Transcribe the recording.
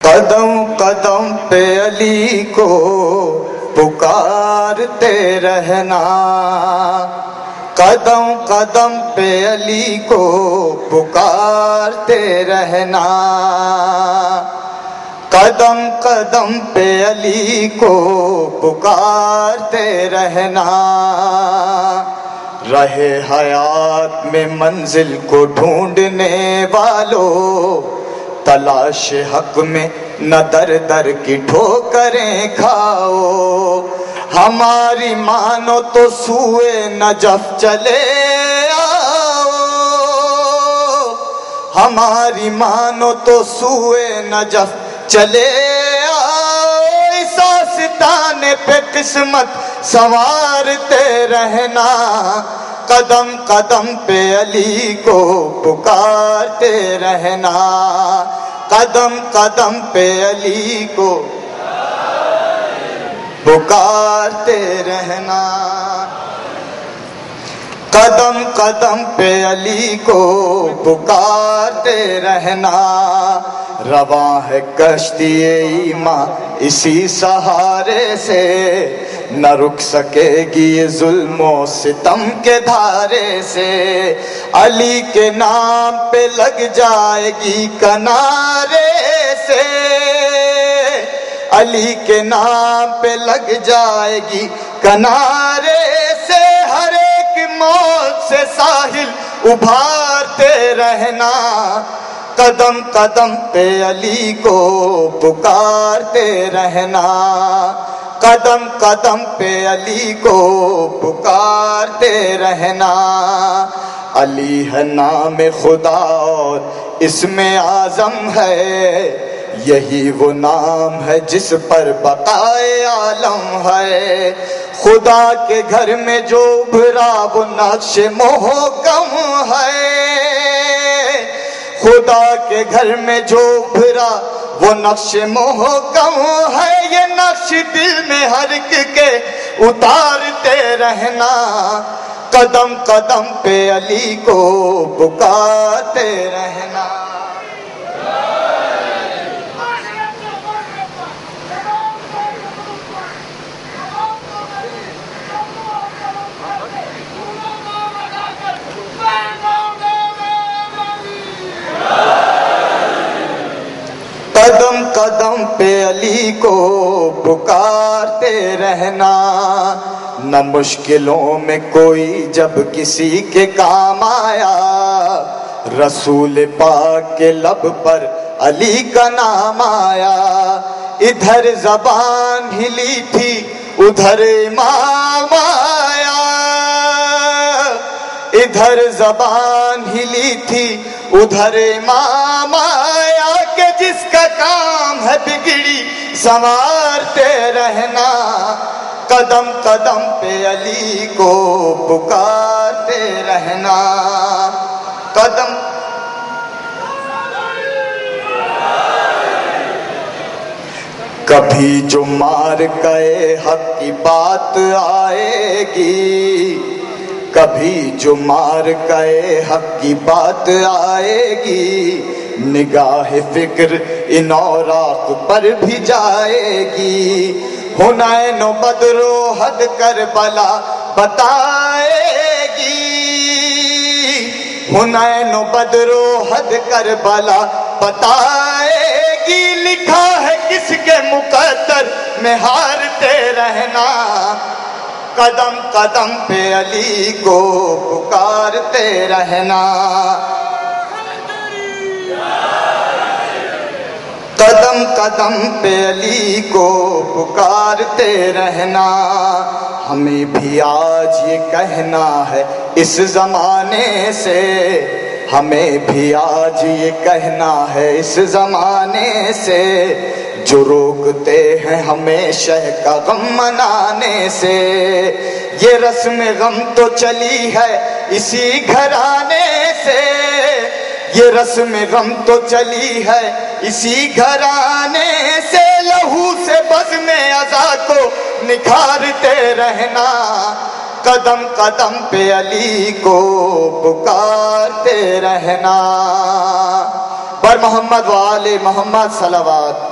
قدم قدم پہ علی کو پکارتے رہنا، قدم قدم پہ علی کو پکارتے رہنا، قدم قدم پہ علی کو پکارتے رہنا، رہے حیات میں منزل کو ڈھونڈنے والوں، تلاش حق میں نہ در در کی ٹھوکریں کھاؤ، ہماری مانو تو سوئے نجف چلے آؤ، ہماری مانو تو سوئے نجف چلے آؤ، اس آستانے پہ قسمت سنوارتے رہنا، قدم قدم پہ علی کو پکارتے رہنا، قدم قدم پہ علی کو پکارتے رہنا، قدم قدم پہ علی کو پکارتے رہنا، رواں ہے کشتی ایمان اسی سہارے سے، نہ رک سکے گی یہ ظلم و ستم کے دھارے سے، علی کے نام پہ لگ جائے گی کنارے سے، علی کے نام پہ لگ جائے گی کنارے سے، ہر ایک موت سے ساحل ابھارتے رہنا، قدم قدم پہ علی کو پکارتے رہنا، قدم قدم پہ علی کو پکارتے رہنا، علی ہے نام خدا اور اسم اعظم ہے، یہی وہ نام ہے جس پر بقائے عالم ہے، خدا کے گھر میں جو ابھرا وہ نقش محکم ہے، خدا کے گھر میں جو ابھرا وہ نقش محکم ہے، یہ نقش دل میں ہر ایک کے اتارتے رہنا، قدم قدم پہ علی کو پکارتے رہنا، قدم قدم پہ علی کو پکارتے رہنا، نہ مشکلوں میں کوئی جب کسی کے کام آیا، رسول پاک کے لب پر علی کا نام آیا، ادھر زبان ہلی تھی ادھر امام آیا، ادھر زبان ہلی تھی ادھر امام آیا، کہ جس کا کام ہے بگڑی سنوارتے رہنا، قدم قدم پہ علی کو پکارتے رہنا، قدم کبھی جو مار گئے حق کی بات آئے گی، کبھی جو مار گئے حق کی بات آئے گی، نگاہ فکر ان اوراق پر بھی جائے گی، حنین و بدر و حد کربلا بتائے گی، حنین و بدر و حد کربلا بتائے گی، لکھا ہے کس کے مقدر میں ہارتے رہنا، قدم قدم پہ علی کو پکارتے رہنا، قدم قدم پہ علی کو پکارتے رہنا، ہمیں بھی آج یہ کہنا ہے اس زمانے سے، ہمیں بھی آج یہ کہنا ہے اس زمانے سے، جو روکتے ہیں ہمیں شہ کا غم منانے سے، یہ رسم غم تو چلی ہے اسی گھرانے سے، یہ رسم غم تو چلی ہے اسی گھرانے سے، لہو سے بزم عزا کو نکھارتے رہنا، قدم قدم پہ علی کو پکارتے رہنا، بر محمد و آل محمد صلوات۔